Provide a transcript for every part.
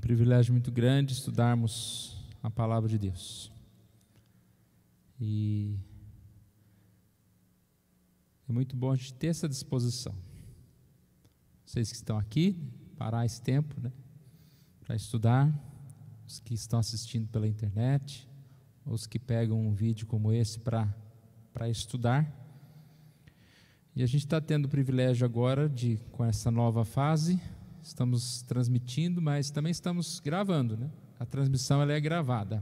privilégio muito grande estudarmos a palavra de Deus. E é muito bom a gente ter essa disposição. Vocês que estão aqui, parar esse tempo, para estudar, os que estão assistindo pela internet, os que pegam um vídeo como esse para estudar. E a gente está tendo o privilégio agora de, com essa nova fase, estamos transmitindo, mas também estamos gravando, A transmissão ela é gravada.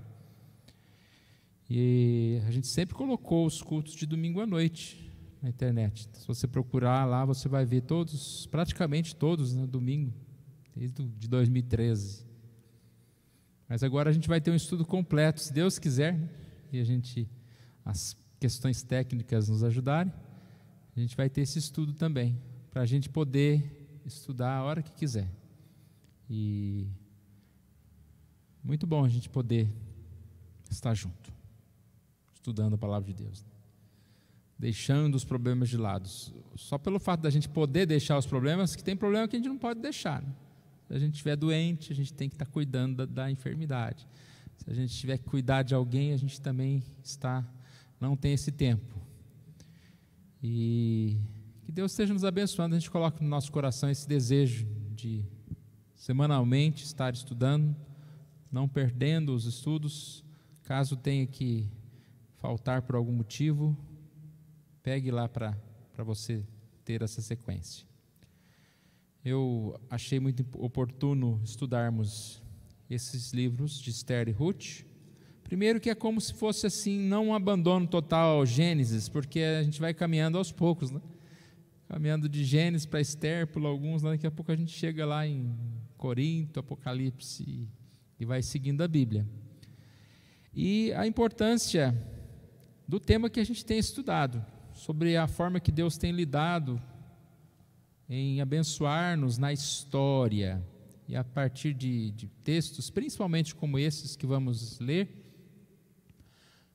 E a gente sempre colocou os cultos de domingo à noite na internet. Se você procurar lá, você vai ver todos, praticamente todos, domingo, desde de 2013. Mas agora a gente vai ter um estudo completo, se Deus quiser, e as questões técnicas nos ajudarem, a gente vai ter esse estudo também, para a gente poder estudar a hora que quiser. E muito bom a gente poder estar junto, estudando a palavra de Deus, deixando os problemas de lado. Só pelo fato da gente poder deixar os problemas, que tem problema que a gente não pode deixar, Se a gente estiver doente, a gente tem que estar cuidando da enfermidade. Se a gente tiver que cuidar de alguém, a gente também não tem esse tempo. E que Deus esteja nos abençoando. A gente coloca no nosso coração esse desejo de semanalmente estar estudando, não perdendo os estudos. Caso tenha que faltar por algum motivo, pegue lá para você ter essa sequência. Eu achei muito oportuno estudarmos esses livros de Esther e Ruth. Primeiro que é como se fosse assim, não um abandono total ao Gênesis, porque a gente vai caminhando aos poucos, Caminhando de Gênesis para Esther, por alguns, daqui a pouco a gente chega lá em Corinto, Apocalipse, e vai seguindo a Bíblia. E a importância do tema que a gente tem estudado, sobre a forma que Deus tem lidado em abençoar-nos na história, e a partir de textos, principalmente como esses que vamos ler,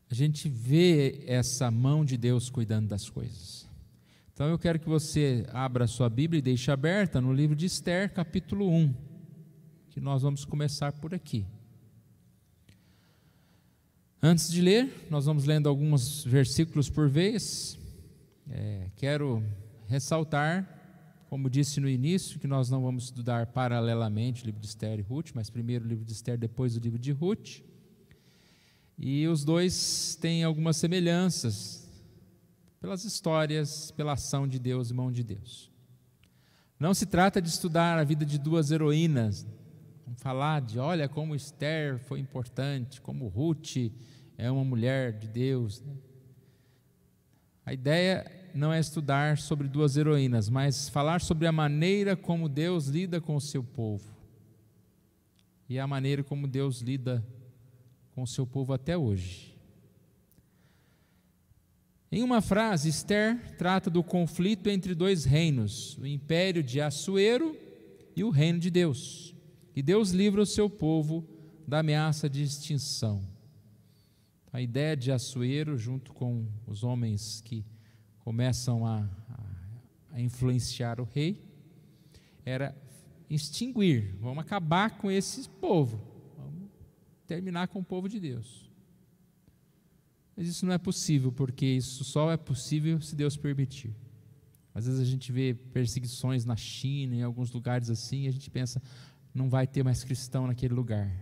a gente vê essa mão de Deus cuidando das coisas. Então eu quero que você abra a sua Bíblia e deixe aberta no livro de Esther, capítulo 1, que nós vamos começar por aqui. Antes de ler, nós vamos lendo alguns versículos por vez. Quero ressaltar, como disse no início, que nós não vamos estudar paralelamente o livro de Esther e Ruth, mas primeiro o livro de Esther, depois o livro de Ruth. E os dois têm algumas semelhanças, pelas histórias, pela ação de Deus e mão de Deus. Não se trata de estudar a vida de duas heroínas, vamos falar olha como Esther foi importante, como Ruth é uma mulher de Deus. A ideia não é estudar sobre duas heroínas, mas falar sobre a maneira como Deus lida com o seu povo, e a maneira como Deus lida com o seu povo até hoje. Em uma frase, Esther trata do conflito entre dois reinos, o império de Assuero e o reino de Deus. E Deus livra o seu povo da ameaça de extinção. A ideia de Assuero, junto com os homens que começam a influenciar o rei, era extinguir, vamos acabar com esse povo, vamos terminar com o povo de Deus. Mas isso não é possível, porque isso só é possível se Deus permitir. Às vezes a gente vê perseguições na China, em alguns lugares assim, e a gente pensa, não vai ter mais cristão naquele lugar.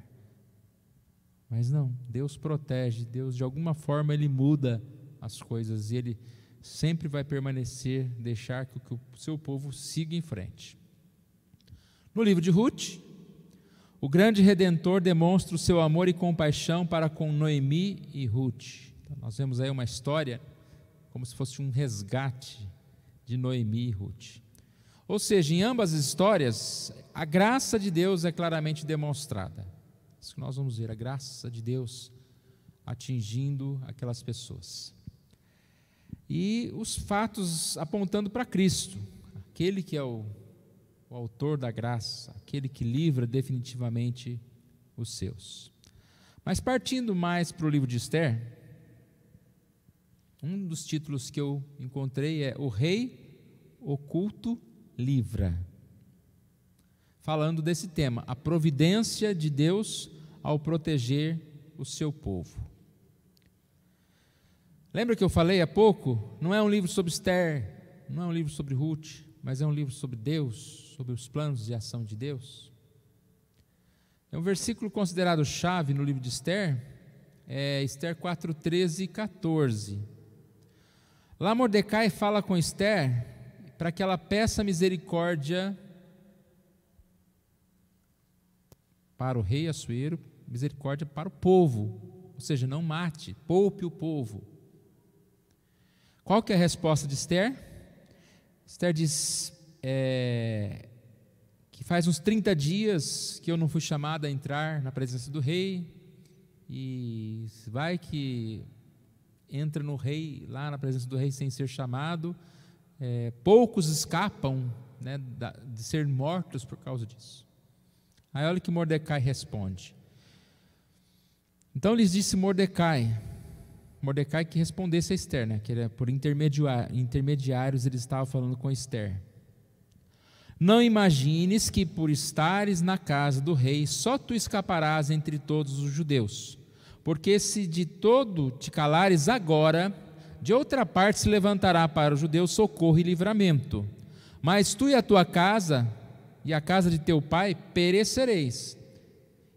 Mas não, Deus protege, Deus de alguma forma Ele muda as coisas, e Ele sempre vai permanecer, deixar que o seu povo siga em frente. No livro de Ruth, o grande Redentor demonstra o seu amor e compaixão para com Noemi e Ruth. Então, nós vemos aí uma história como se fosse um resgate de Noemi e Ruth. Ou seja, em ambas as histórias, a graça de Deus é claramente demonstrada. Isso que nós vamos ver, a graça de Deus atingindo aquelas pessoas. E os fatos apontando para Cristo, aquele que é o autor da graça, aquele que livra definitivamente os seus. Mas partindo mais para o livro de Esther, um dos títulos que eu encontrei é O Rei Oculto Livra. falando desse tema, a providência de Deus ao proteger o seu povo. Lembra que eu falei há pouco? Não é um livro sobre Esther, não é um livro sobre Ruth, mas é um livro sobre Deus, sobre os planos de ação de Deus. É um versículo considerado chave no livro de Esther, é Esther 4, 13 e 14. Lá Mordecai fala com Esther para que ela peça misericórdia para o rei Assuero, misericórdia para o povo, ou seja, não mate, poupe o povo. Qual que é a resposta de Esther? Esther diz que faz uns 30 dias que eu não fui chamada a entrar na presença do rei, e vai que entra no rei, lá na presença do rei sem ser chamado, poucos escapam, né, de ser mortos por causa disso. Aí olha o que Mordecai responde. Então lhes disse Mordecai que respondesse a Esther, né, que era por intermediários ele estava falando com Esther. Não imagines que por estares na casa do rei, só tu escaparás entre todos os judeus, porque se de todo te calares agora, de outra parte se levantará para os judeus socorro e livramento. Mas tu e a tua casa, e a casa de teu pai, perecereis.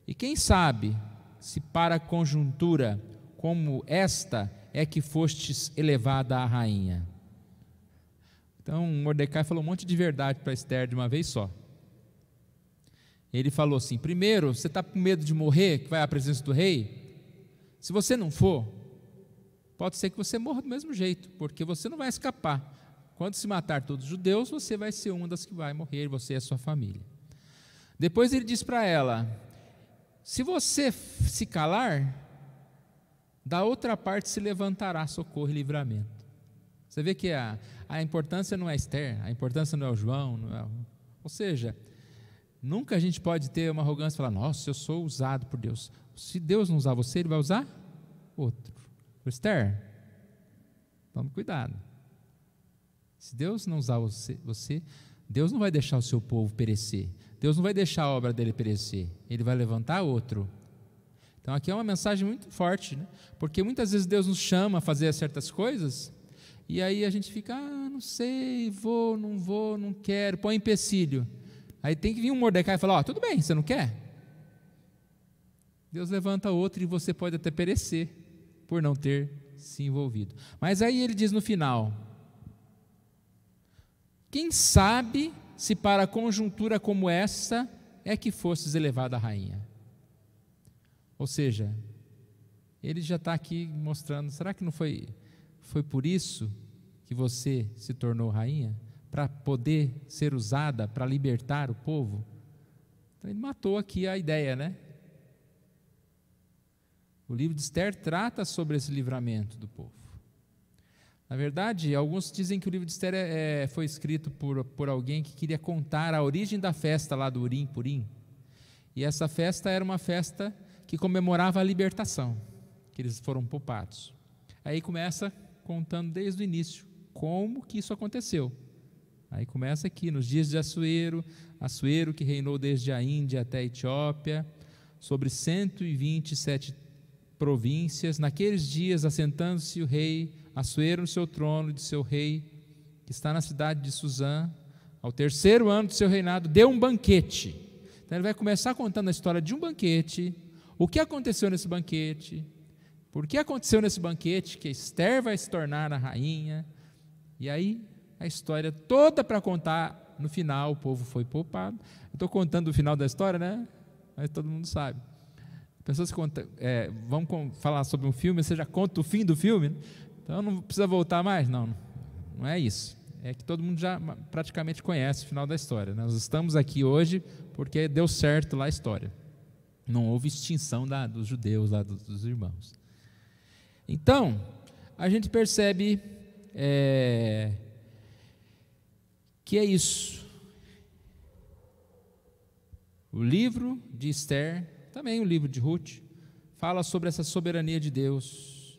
E quem sabe, se para conjuntura como esta é que fostes elevada à rainha. Então Mordecai falou um monte de verdade para Esther de uma vez só. Ele falou assim: primeiro, você está com medo de morrer, que vai à presença do rei? Se você não for, pode ser que você morra do mesmo jeito, porque você não vai escapar. Quando se matar todos os judeus, você vai ser uma das que vai morrer, você e a sua família. Depois ele diz para ela: se você se calar, da outra parte se levantará socorro e livramento. Você vê que a importância não é Esther, a importância não é o João, ou seja, nunca a gente pode ter uma arrogância e falar: nossa, eu sou usado por Deus. Se Deus não usar você, Ele vai usar outro. Esther, tome cuidado. Se Deus não usar você, Deus não vai deixar o seu povo perecer. Deus não vai deixar a obra dele perecer. Ele vai levantar outro. Então aqui é uma mensagem muito forte, né? Porque muitas vezes Deus nos chama a fazer certas coisas, e aí a gente fica: não sei, vou, não quero, põe empecilho. Aí tem que vir um Mordecai e falar: tudo bem, você não quer? Deus levanta outro e você pode até perecer por não ter se envolvido. Mas aí ele diz no final: quem sabe se para conjuntura como essa é que fostes elevada a rainha. Ou seja, ele já está aqui mostrando: será que não foi por isso que você se tornou rainha? Para poder ser usada para libertar o povo? Então ele matou aqui a ideia, né? O livro de Esther trata sobre esse livramento do povo. Na verdade, alguns dizem que o livro de Esther foi escrito por alguém que queria contar a origem da festa lá do Urim Purim. E essa festa era uma festa que comemorava a libertação, que eles foram poupados. Aí começa contando desde o início como que isso aconteceu. Aí começa aqui, nos dias de Assuero que reinou desde a Índia até a Etiópia, sobre 127 províncias. Naqueles dias, assentando-se o rei Assuero no seu trono de seu rei, que está na cidade de Suzã, ao 3º ano do seu reinado, deu um banquete. Então ele vai começar contando a história de um banquete, o que aconteceu nesse banquete, por que aconteceu nesse banquete que Esther vai se tornar a rainha, e aí a história toda para contar. No final o povo foi poupado. Eu estou contando o final da história, né? Mas todo mundo sabe. Pessoas contam, vamos falar sobre um filme, você já conta o fim do filme, então não precisa voltar mais? Não é isso. É que todo mundo já praticamente conhece o final da história, né? Nós estamos aqui hoje porque deu certo lá a história. Não houve extinção dos judeus, lá dos irmãos. Então, a gente percebe que é isso. O livro de Esther, também o livro de Ruth, fala sobre essa soberania de Deus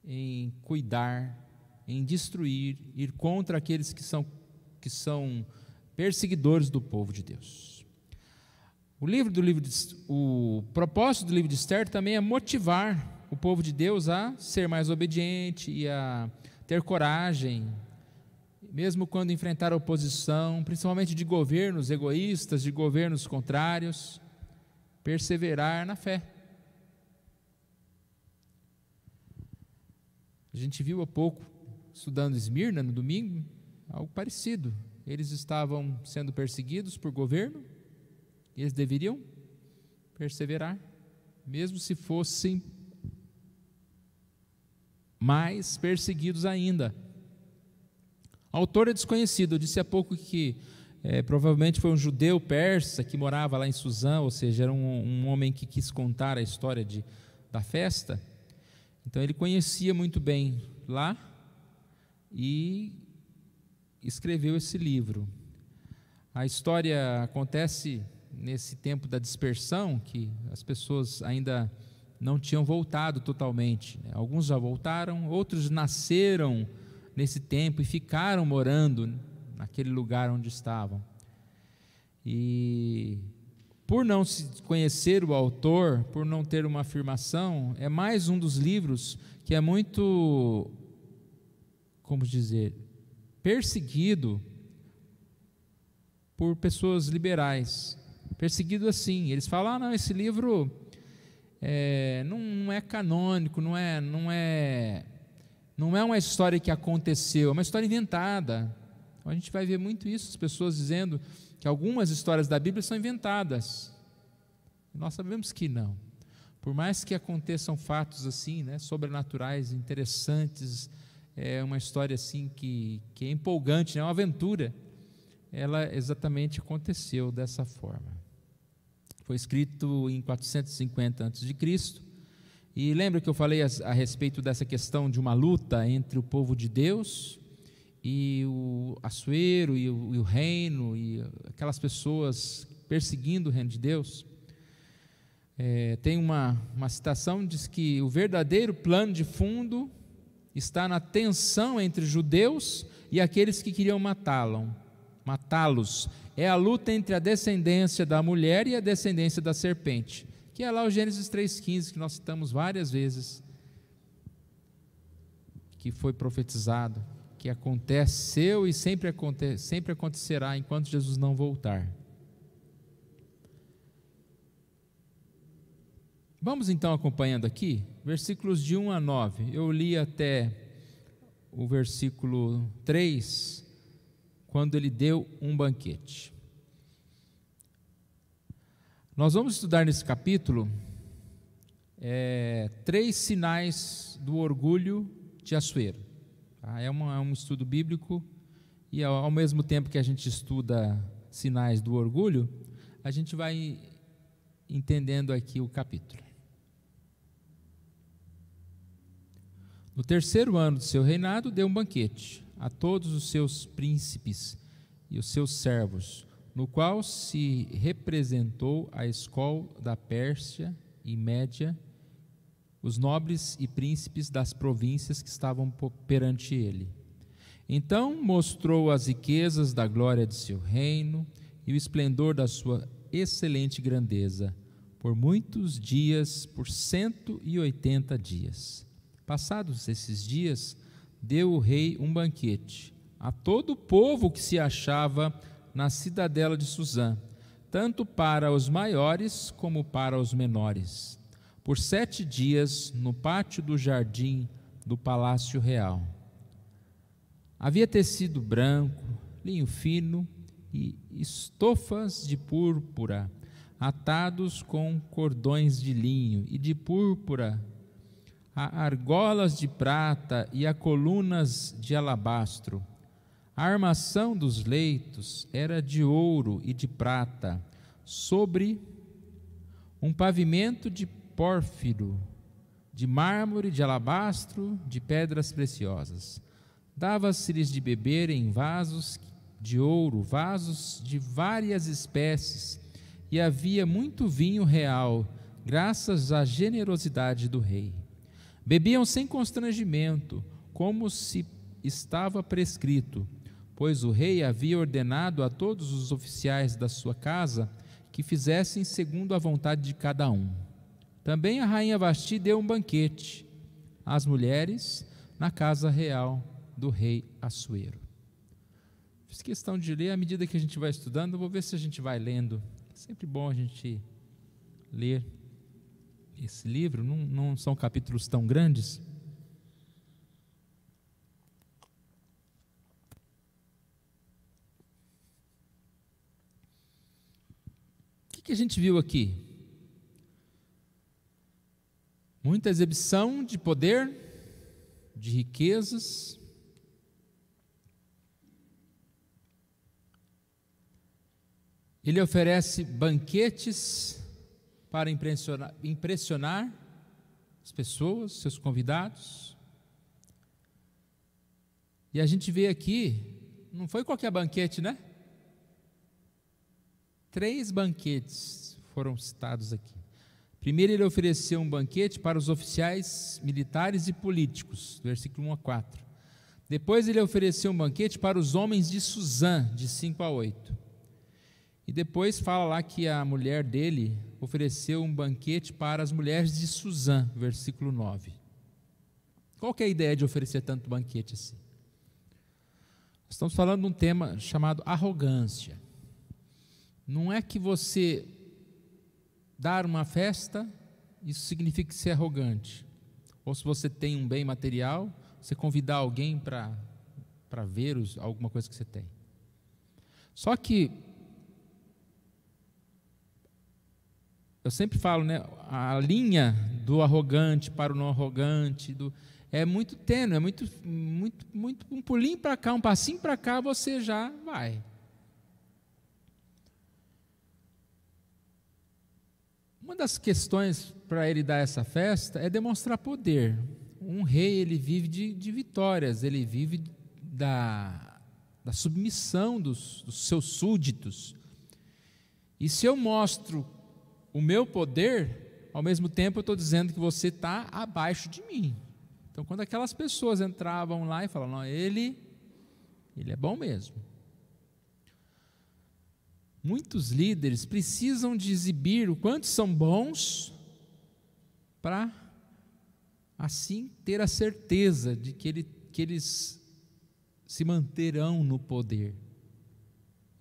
em cuidar, em destruir, ir contra aqueles que são perseguidores do povo de Deus. O propósito do livro de Esther também é motivar o povo de Deus a ser mais obediente e a ter coragem, mesmo quando enfrentar oposição, principalmente de governos egoístas, de governos contrários, perseverar na fé. A gente viu há pouco, estudando Esmirna no domingo, algo parecido. Eles estavam sendo perseguidos por governo, e eles deveriam perseverar, mesmo se fossem mais perseguidos ainda. O autor é desconhecido. Eu disse há pouco que provavelmente foi um judeu persa que morava lá em Suzã, ou seja, era um homem que quis contar a história da festa. Então ele conhecia muito bem lá e escreveu esse livro. A história acontece nesse tempo da dispersão, que as pessoas ainda não tinham voltado totalmente, né? Alguns já voltaram, outros nasceram nesse tempo e ficaram morando naquele lugar onde estavam. E por não se conhecer o autor, por não ter uma afirmação, é mais um dos livros que é muito, como dizer, perseguido por pessoas liberais. Perseguido assim, eles falam, não, esse livro não é canônico, não é uma história que aconteceu, é uma história inventada. Então, a gente vai ver muito isso, as pessoas dizendo que algumas histórias da Bíblia são inventadas. Nós sabemos que não. Por mais que aconteçam fatos assim, né, sobrenaturais, interessantes, é uma história assim que é empolgante, né, uma aventura, ela exatamente aconteceu dessa forma. Foi escrito em 450 a.C., e lembra que eu falei a respeito dessa questão de uma luta entre o povo de Deus e o Assuero e o reino, e aquelas pessoas perseguindo o reino de Deus? Tem uma citação, diz que o verdadeiro plano de fundo está na tensão entre judeus e aqueles que queriam matá-los. É a luta entre a descendência da mulher e a descendência da serpente, que é lá o Gênesis 3,15, que nós citamos várias vezes, que foi profetizado, que aconteceu e sempre acontecerá enquanto Jesus não voltar. Vamos então acompanhando aqui, versículos de 1 a 9. Eu li até o versículo 3, quando ele deu um banquete. Nós vamos estudar nesse capítulo 3 sinais do orgulho de Assuero. Tá? É um estudo bíblico, e ao mesmo tempo que a gente estuda sinais do orgulho, a gente vai entendendo aqui o capítulo. No 3º ano do seu reinado, deu um banquete a todos os seus príncipes e os seus servos, no qual se representou a escola da Pérsia e Média, os nobres e príncipes das províncias que estavam perante ele. Então mostrou as riquezas da glória de seu reino e o esplendor da sua excelente grandeza, por muitos dias, por 180 dias. Passados esses dias, deu o rei um banquete a todo o povo que se achava na cidadela de Suzã, tanto para os maiores como para os menores, por 7 dias no pátio do jardim do palácio real. Havia tecido branco, linho fino e estofas de púrpura, atados com cordões de linho e de púrpura, a argolas de prata e a colunas de alabastro. A armação dos leitos era de ouro e de prata, sobre um pavimento de pórfiro, de mármore, de alabastro, de pedras preciosas. Dava-se-lhes de beber em vasos de ouro, vasos de várias espécies, e havia muito vinho real, graças à generosidade do rei. Bebiam sem constrangimento, como se estava prescrito, pois o rei havia ordenado a todos os oficiais da sua casa que fizessem segundo a vontade de cada um. Também a rainha Vasti deu um banquete às mulheres na casa real do rei Assuero. Fiz questão de ler à medida que a gente vai estudando, eu vou ver se a gente vai lendo. É sempre bom a gente ler esse livro, não são capítulos tão grandes. O que a gente viu aqui? Muita exibição de poder, de riquezas. Ele oferece banquetes para impressionar as pessoas, seus convidados. E a gente vê aqui, não foi qualquer banquete, né? 3 banquetes foram citados aqui. Primeiro, ele ofereceu um banquete para os oficiais militares e políticos, versículo 1 a 4. Depois, ele ofereceu um banquete para os homens de Suzã, de 5 a 8. E depois fala lá que a mulher dele ofereceu um banquete para as mulheres de Suzã, versículo 9. Qual que é a ideia de oferecer tanto banquete assim? Estamos falando de um tema chamado arrogância. Não é que você dar uma festa, isso significa ser arrogante. Ou se você tem um bem material, você convidar alguém para ver alguma coisa que você tem. Só que, eu sempre falo, né, a linha do arrogante para o não arrogante, é muito tênue, é muito um pulinho para cá, um passinho para cá, você já vai. Uma das questões para ele dar essa festa é demonstrar poder. Um rei, ele vive de vitórias, ele vive da submissão dos seus súditos. E se eu mostro o meu poder, ao mesmo tempo eu estou dizendo que você está abaixo de mim. Então, quando aquelas pessoas entravam lá e falavam, não, ele é bom mesmo. Muitos líderes precisam de exibir o quanto são bons para, assim, ter a certeza de que eles se manterão no poder.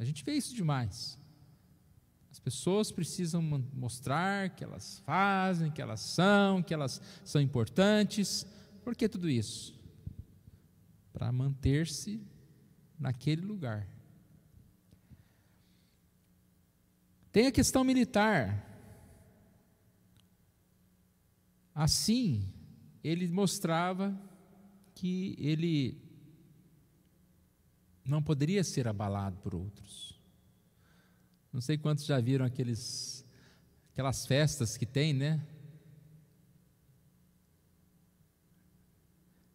A gente vê isso demais. As pessoas precisam mostrar que elas fazem, que elas são importantes. Por que tudo isso? Para manter-se naquele lugar. Tem a questão militar. Assim, ele mostrava que ele não poderia ser abalado por outros. Não sei quantos já viram aquelas festas que tem, né?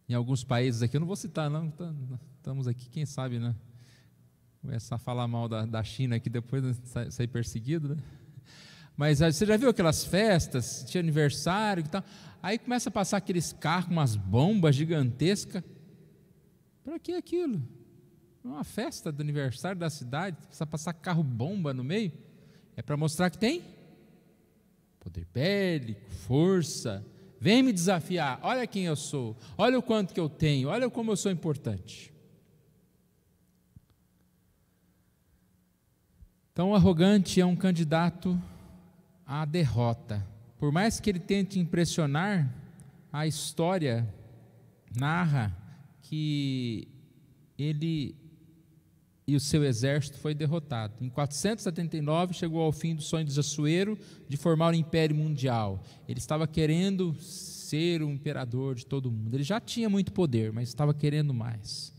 Em alguns países aqui, eu não vou citar não, estamos aqui, quem sabe, né? Começar a falar mal da China aqui depois, né, sair perseguido, né? Mas você já viu aquelas festas, tinha aniversário e tal, aí começa a passar aqueles carros com umas bombas gigantescas. Para que aquilo? É uma festa do aniversário da cidade, precisa passar carro-bomba no meio, é para mostrar que tem poder bélico, força, vem me desafiar, olha quem eu sou, olha o quanto que eu tenho, olha como eu sou importante. Então, o arrogante é um candidato à derrota. Por mais que ele tente impressionar, a história narra que ele e o seu exército foi derrotado. Em 479 chegou ao fim do sonho de Assuero de formar um império mundial. Ele estava querendo ser o imperador de todo mundo. Ele já tinha muito poder, mas estava querendo mais.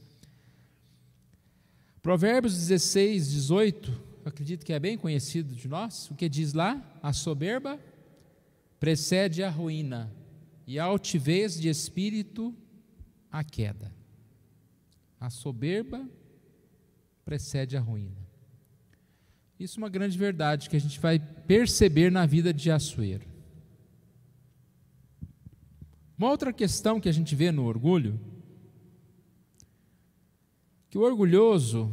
Provérbios 16, 18, acredito que é bem conhecido de nós. O que diz lá? A soberba precede a ruína, e a altivez de espírito a queda. A soberba precede a ruína. Isso é uma grande verdade que a gente vai perceber na vida de Assuero. Uma outra questão que a gente vê no orgulho, que o orgulhoso,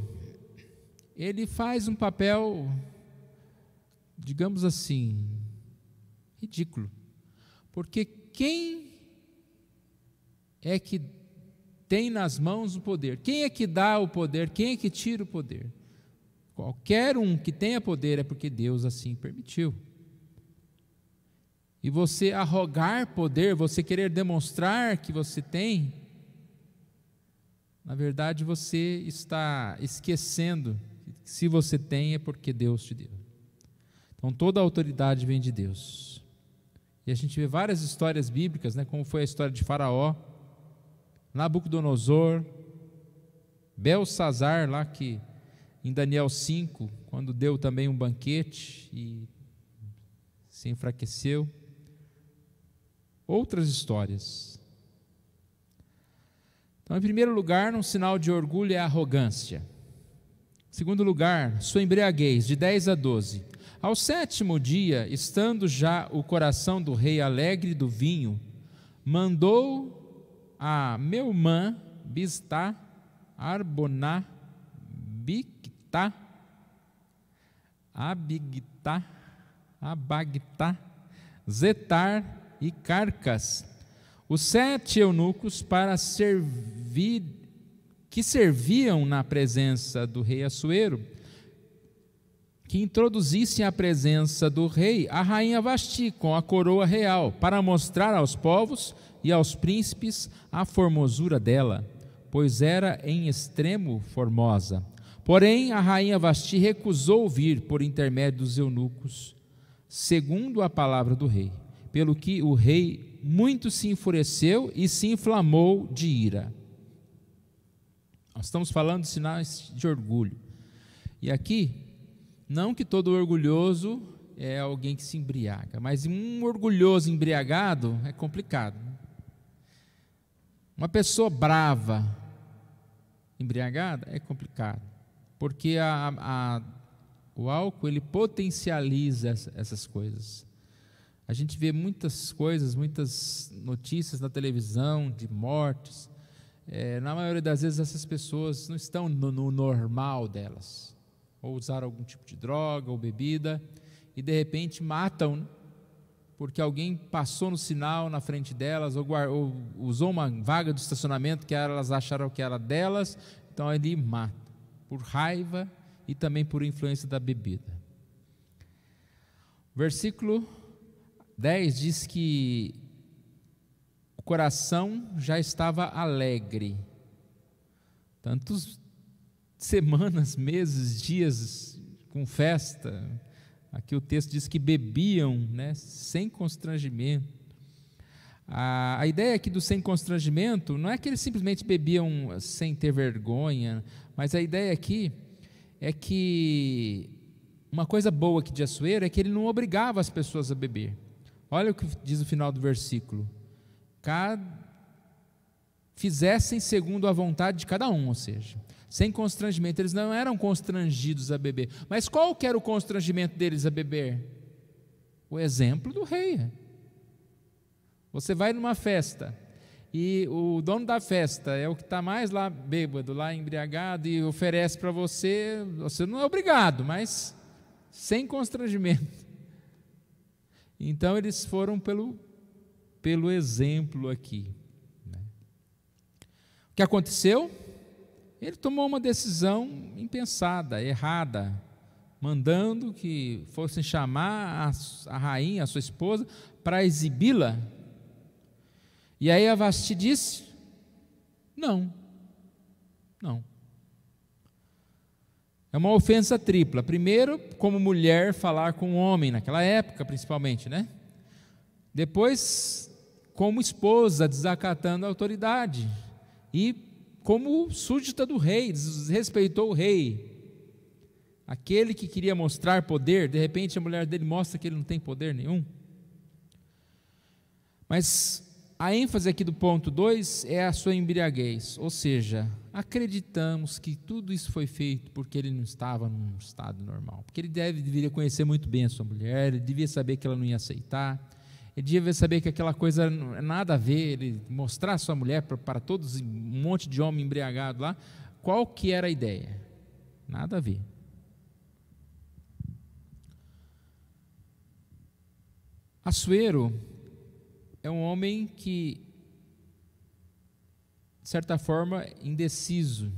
ele faz um papel digamos assim, ridículo. Porque quem é que tem nas mãos o poder? Quem é que dá o poder? Quem é que tira o poder? Qualquer um que tenha poder é porque Deus assim permitiu. E você arrogar poder, você querer demonstrar que você tem, na verdade você está esquecendo que se você tem é porque Deus te deu. Então toda a autoridade vem de Deus. E a gente vê várias histórias bíblicas, né, como foi a história de Faraó, Nabucodonosor, Belsazar, lá que em Daniel 5, quando deu também um banquete e se enfraqueceu. Outras histórias. Então, em primeiro lugar, um sinal de orgulho é a arrogância. Em segundo lugar, sua embriaguez, de 10 a 12. Ao 7º dia, estando já o coração do rei alegre do vinho, mandou a Meumã, Biztá, Arboná, Bictá, Abigtá, Abagtá, Zetar e Carcas, os 7 eunucos para servir, que serviam na presença do rei Assuero, que introduzissem à presença do rei a rainha Vasti com a coroa real, para mostrar aos povos e aos príncipes a formosura dela, pois era em extremo formosa. Porém, a rainha Vasti recusou vir por intermédio dos eunucos, segundo a palavra do rei, pelo que o rei muito se enfureceu e se inflamou de ira. Nós estamos falando de sinais de orgulho. E aqui, não que todo orgulhoso é alguém que se embriaga, mas um orgulhoso embriagado é complicado. Uma pessoa brava, embriagada, é complicado, porque o álcool ele potencializa essas coisas. A gente vê muitas coisas, muitas notícias na televisão de mortes. Na maioria das vezes essas pessoas não estão no normal delas, ou usaram algum tipo de droga ou bebida, e de repente matam, porque alguém passou no sinal na frente delas, ou usou uma vaga do estacionamento que elas acharam que era delas, então ele mata, por raiva e também por influência da bebida. Versículo 10 diz que o coração já estava alegre. Tantas semanas, meses, dias com festa. Aqui o texto diz que bebiam, né, sem constrangimento. A ideia aqui do sem constrangimento não é que eles simplesmente bebiam sem ter vergonha, mas a ideia aqui é que uma coisa boa aqui de Assuero é que ele não obrigava as pessoas a beber. Olha o que diz o final do versículo: fizessem segundo a vontade de cada um, ou seja, sem constrangimento. Eles não eram constrangidos a beber. Mas qual que era o constrangimento deles a beber? O exemplo do rei. Você vai numa festa e o dono da festa é o que está mais lá bêbado, lá embriagado, e oferece para você, você não é obrigado, mas sem constrangimento. Então eles foram pelo exemplo aqui, né? O que aconteceu? Ele tomou uma decisão impensada, errada, mandando que fossem chamar a rainha, a sua esposa, para exibi-la. E aí a Vasti disse: não. É uma ofensa tripla. Primeiro, como mulher falar com um homem, naquela época principalmente, né? Depois, como esposa, desacatando a autoridade. E como súdita do rei, desrespeitou o rei. Aquele que queria mostrar poder, de repente a mulher dele mostra que ele não tem poder nenhum. Mas a ênfase aqui do ponto 2 é a sua embriaguez, ou seja, acreditamos que tudo isso foi feito porque ele não estava num estado normal, porque ele deveria conhecer muito bem a sua mulher, ele devia saber que ela não ia aceitar, ele devia saber que aquela coisa não é nada a ver, ele mostrar a sua mulher para todos, um monte de homem embriagado lá. Qual que era a ideia? Nada a ver. Assuero é um homem que, de certa forma, indeciso.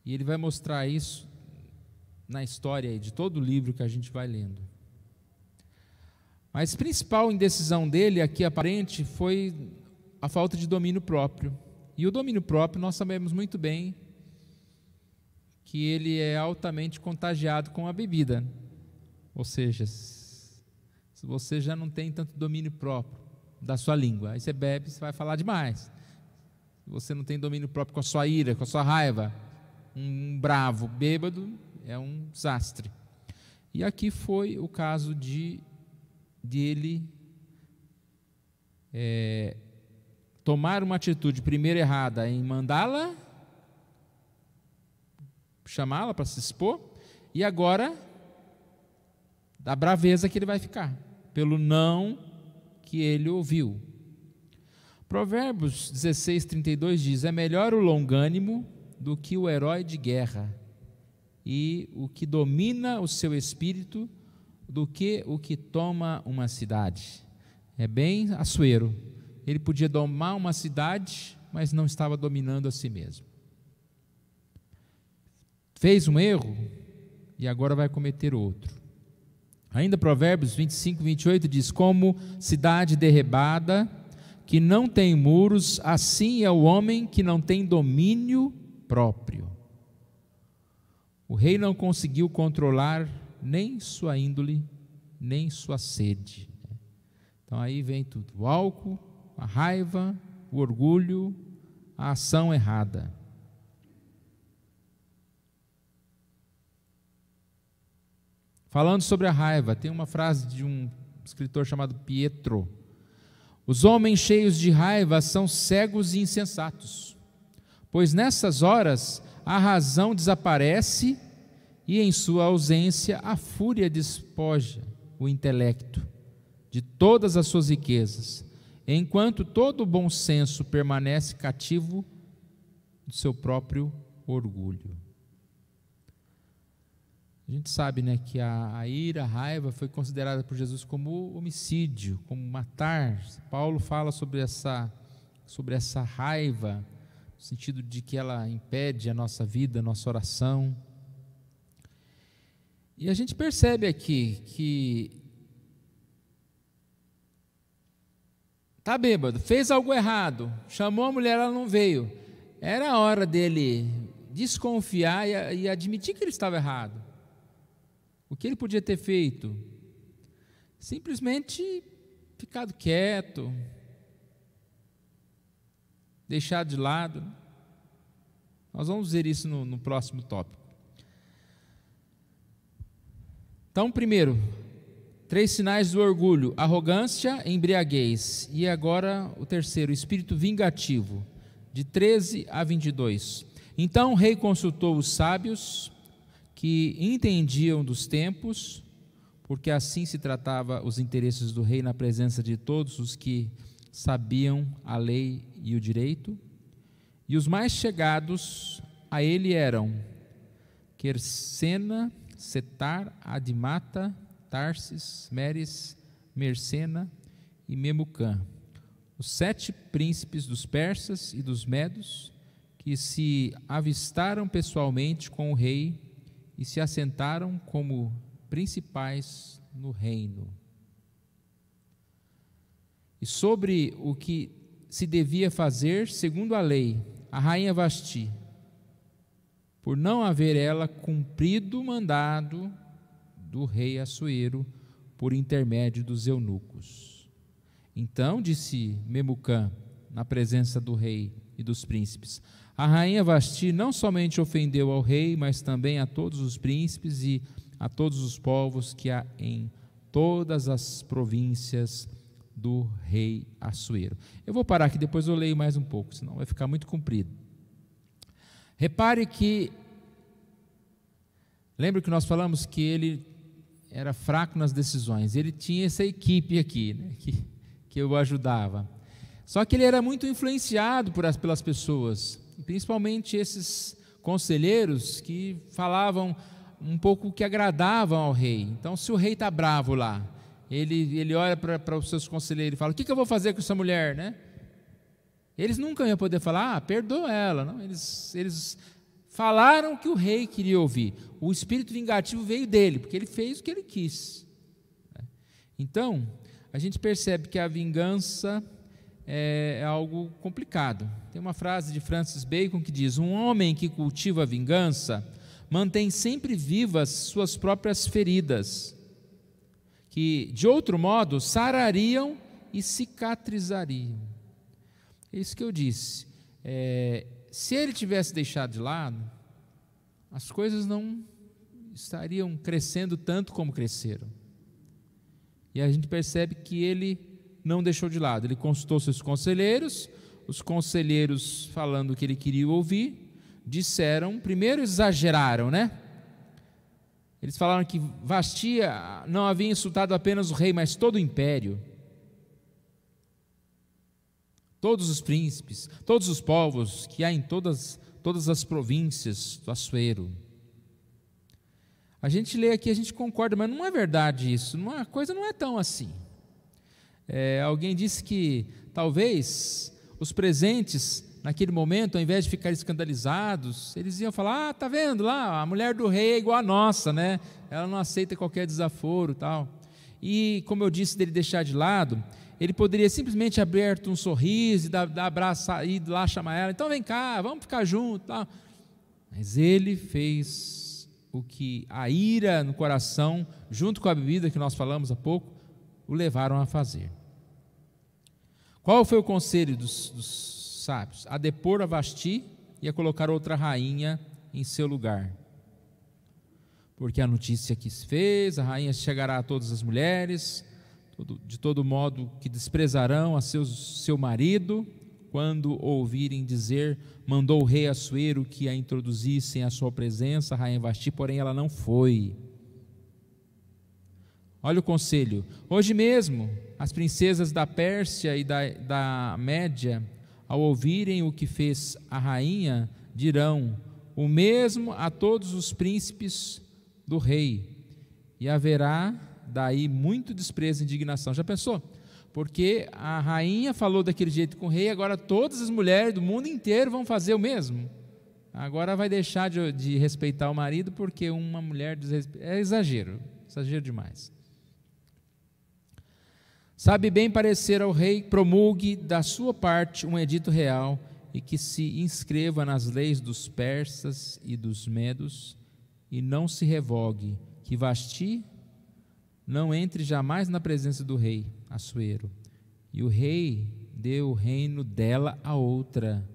E ele vai mostrar isso na história de todo o livro que a gente vai lendo. Mas a principal indecisão dele, aqui aparente, foi a falta de domínio próprio. E o domínio próprio, nós sabemos muito bem que ele é altamente contagiado com a bebida. Ou seja, se você já não tem tanto domínio próprio da sua língua, aí você bebe, você vai falar demais. Se você não tem domínio próprio com a sua ira, com a sua raiva, um bravo bêbado é um desastre. E aqui foi o caso de ele tomar uma atitude primeiro errada em mandá-la, chamá-la para se expor, e agora da braveza que ele vai ficar, pelo não que ele ouviu. Provérbios 16:32 diz: é melhor o longânimo do que o herói de guerra, e o que domina o seu espírito do que o que toma uma cidade. É bem Assuero. Ele podia domar uma cidade, mas não estava dominando a si mesmo. Fez um erro e agora vai cometer outro. Ainda Provérbios 25:28 diz: como cidade derribada, que não tem muros, assim é o homem que não tem domínio próprio. O rei não conseguiu controlar nem sua índole, nem sua sede. Então aí vem tudo: o álcool, a raiva, o orgulho, a ação errada. Falando sobre a raiva, tem uma frase de um escritor chamado Pietro: os homens cheios de raiva são cegos e insensatos, pois nessas horas a razão desaparece e em sua ausência a fúria despoja o intelecto de todas as suas riquezas, enquanto todo o bom senso permanece cativo do seu próprio orgulho. A gente sabe, né, que a ira, a raiva foi considerada por Jesus como homicídio, como matar. Paulo fala sobre essa raiva, no sentido de que ela impede a nossa vida, a nossa oração. E a gente percebe aqui que está bêbado, fez algo errado, chamou a mulher, ela não veio. Era a hora dele desconfiar e admitir que ele estava errado. O que ele podia ter feito? Simplesmente ficado quieto, deixado de lado. Nós vamos ver isso no próximo tópico. Então, primeiro, 3 sinais do orgulho: arrogância, embriaguez. E agora o terceiro, espírito vingativo, de 13 a 22. Então o rei consultou os sábios que entendiam dos tempos, porque assim se tratava os interesses do rei na presença de todos os que sabiam a lei e o direito. E os mais chegados a ele eram Quercena, Setar, Adimata, Tarsis, Meres, Mersena e Memucã, os 7 príncipes dos persas e dos medos, que se avistaram pessoalmente com o rei e se assentaram como principais no reino. E sobre o que se devia fazer segundo a lei, a rainha Vasti, por não haver ela cumprido o mandado do rei Assuero por intermédio dos eunucos. Então disse Memucã, na presença do rei e dos príncipes: a rainha Vasti não somente ofendeu ao rei, mas também a todos os príncipes e a todos os povos que há em todas as províncias do rei Assuero. Eu vou parar aqui, depois eu leio mais um pouco, senão vai ficar muito comprido. Repare que, lembra que nós falamos que ele era fraco nas decisões, ele tinha essa equipe aqui, né, que o ajudava. Só que ele era muito influenciado pelas pessoas, principalmente esses conselheiros que falavam um pouco que agradavam ao rei. Então, se o rei está bravo lá, ele olha para os seus conselheiros e fala: o que eu vou fazer com essa mulher, né? Eles nunca iam poder falar: perdoa ela. Não, eles falaram o que o rei queria ouvir. O espírito vingativo veio dele, porque ele fez o que ele quis. Então, a gente percebe que a vingança é algo complicado. Tem uma frase de Francis Bacon que diz: um homem que cultiva a vingança mantém sempre vivas suas próprias feridas, que de outro modo sarariam e cicatrizariam. É isso que eu disse. Se ele tivesse deixado de lado, as coisas não estariam crescendo tanto como cresceram. E a gente percebe que ele não deixou de lado. Ele consultou seus conselheiros, os conselheiros, falando o que ele queria ouvir, disseram, primeiro exageraram, né? Eles falaram que Vasti não havia insultado apenas o rei, mas todo o império, todos os príncipes, todos os povos que há em todas as províncias do Assuero. A gente lê aqui, a gente concorda, mas não é verdade isso, a coisa não é tão assim. Alguém disse que talvez os presentes naquele momento, ao invés de ficar escandalizados, eles iam falar: tá vendo lá, a mulher do rei é igual a nossa, né? Ela não aceita qualquer desaforo e tal. E como eu disse, dele deixar de lado, ele poderia simplesmente abrir um sorriso e dar abraço, ir lá chamar ela: então vem cá, vamos ficar juntos, tal. Mas ele fez o que a ira no coração, junto com a bebida que nós falamos há pouco, o levaram a fazer. Qual foi o conselho dos sábios? A depor a Vasti e a colocar outra rainha em seu lugar. Porque a notícia que se fez, a rainha chegará a todas as mulheres, de todo modo que desprezarão a seu marido, quando ouvirem dizer: mandou o rei Assuero que a introduzissem à sua presença, a rainha Vasti, porém ela não foi. Olha o conselho: hoje mesmo as princesas da Pérsia e da Média, ao ouvirem o que fez a rainha, dirão o mesmo a todos os príncipes do rei, e haverá daí muito desprezo e indignação. Já pensou? Porque a rainha falou daquele jeito com o rei, agora todas as mulheres do mundo inteiro vão fazer o mesmo. Agora vai deixar de respeitar o marido porque uma mulher é exagero demais. Sabe bem parecer ao rei, promulgue da sua parte um edito real e que se inscreva nas leis dos persas e dos medos, e não se revogue, que Vasti não entre jamais na presença do rei Assuero, e o rei dê o reino dela a outra,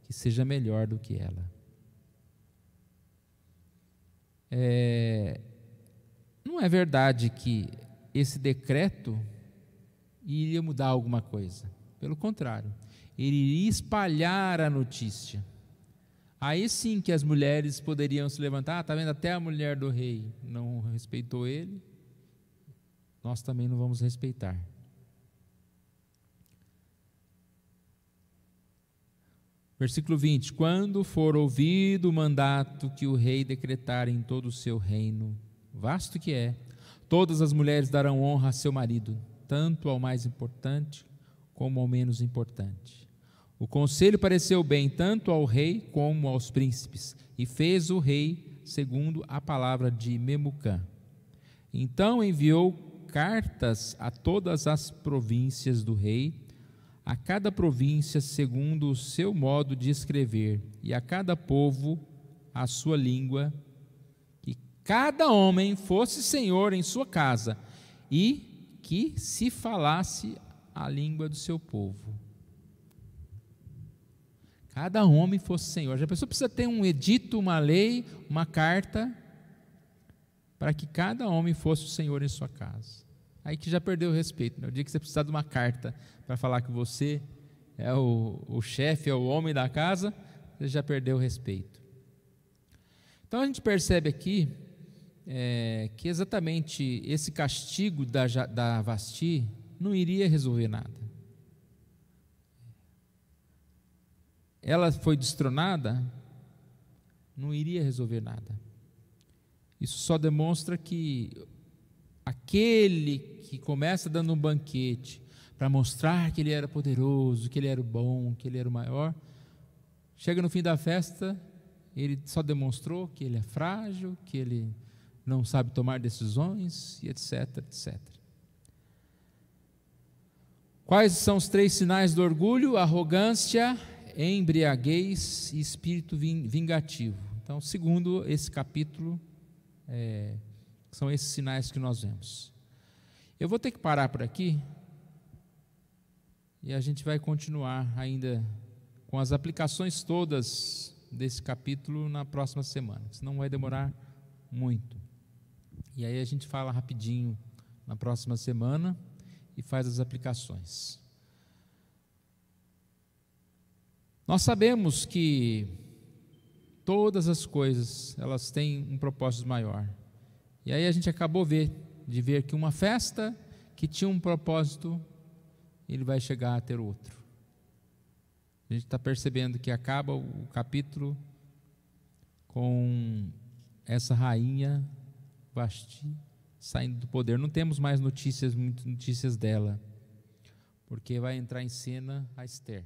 que seja melhor do que ela. Não é verdade que esse decreto iria mudar alguma coisa. Pelo contrário, ele iria espalhar a notícia. Aí sim que as mulheres poderiam se levantar: está vendo, até a mulher do rei não respeitou ele, nós também não vamos respeitar. Versículo 20: quando for ouvido o mandato que o rei decretar em todo o seu reino, vasto que é, todas as mulheres darão honra a seu marido, tanto ao mais importante como ao menos importante. O conselho pareceu bem tanto ao rei como aos príncipes, e fez o rei segundo a palavra de Memucã. Então enviou cartas a todas as províncias do rei, a cada província segundo o seu modo de escrever, e a cada povo a sua língua, que cada homem fosse senhor em sua casa, e que se falasse a língua do seu povo. Cada homem fosse senhor. Já a pessoa precisa ter um edito, uma lei, uma carta, para que cada homem fosse o senhor em sua casa. Aí que já perdeu o respeito, né? O dia que você precisar de uma carta para falar que você é o chefe, é o homem da casa, você já perdeu o respeito. Então a gente percebe aqui que exatamente esse castigo da Vasti não iria resolver nada. Ela foi destronada, não iria resolver nada. Isso só demonstra que aquele que começa dando um banquete para mostrar que ele era poderoso, que ele era o bom, que ele era o maior, chega no fim da festa, ele só demonstrou que ele é frágil, que ele não sabe tomar decisões, e etc, etc. Quais são os 3 sinais do orgulho? Arrogância, embriaguez e espírito vingativo. Então, segundo esse capítulo, são esses sinais que nós vemos. Eu vou ter que parar por aqui, e a gente vai continuar ainda com as aplicações todas desse capítulo na próxima semana, senão vai demorar muito. E aí a gente fala rapidinho na próxima semana e faz as aplicações. Nós sabemos que todas as coisas, elas têm um propósito maior. E aí a gente acabou de ver que uma festa que tinha um propósito, ele vai chegar a ter outro. A gente está percebendo que acaba o capítulo com essa rainha Vasti saindo do poder. Não temos mais muitas notícias dela, porque vai entrar em cena a Esther.